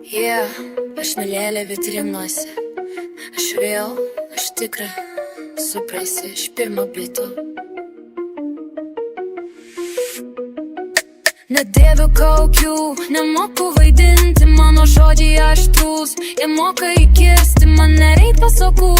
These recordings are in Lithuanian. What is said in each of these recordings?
Yeah, aš nelėlė vitrinuose. Aš real, aš tikra. Suprasi iš pirmo bito. Nedėviu kaukių, nemoku vaidinti, mano žodžiai aštrūs. Jie moka įkirsti, man nereik pasakų.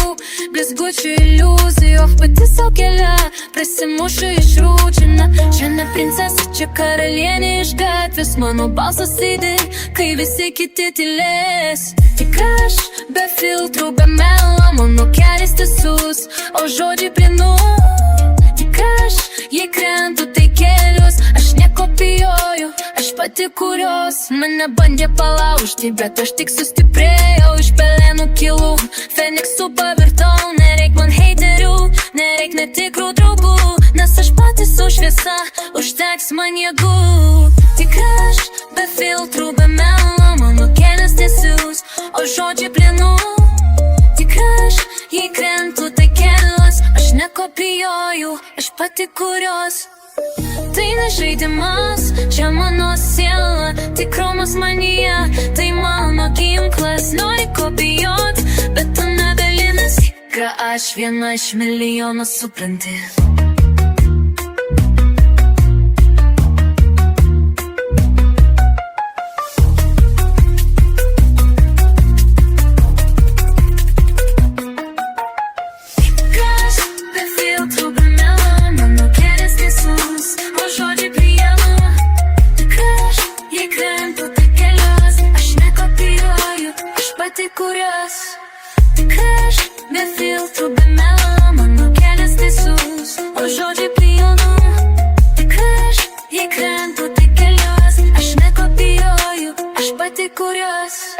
Blizgučių iliuzijų, pati sau kelia, prasimušu iš rūčina. Čia ne princesė, čia karalienė iš gatvės. Mano balsas įdė, kai visi kiti tylės. Tik aš, be filtrų, be melo, mano kelias tiesus, o žodžiai plinu. Tik aš, jei krentu, tai kelius, aš nekopijuoju, aš pati kurios. Mane bandė palaužti, bet aš tik sustiprėjau, iš pelenų kilų, Feniksų pavirtau. Nereik man heiterių, nereik netikrų draugų, nes aš pati su šviesa, užteks man jėgų. Tik aš, be filtrų, be melo, mano kelias tiesius, o žodžiai plinu. Tik aš, jei krentu, tai kelius, aš nekopijuoju, aš pati kurios. Tai ne žaidimas, čia mano siela, tikrumas manyje, tai mano ginklas. Nori kopijuot, bet tu nedalinas, ką aš viena iš milijono, supranti. Kurios, tik aš, be filtrų, be melo, mano kelias tiesus, o žodžiai pilnu. Tik aš, jei krentu, tai kelios, aš nekopijuoju, aš pati kurios.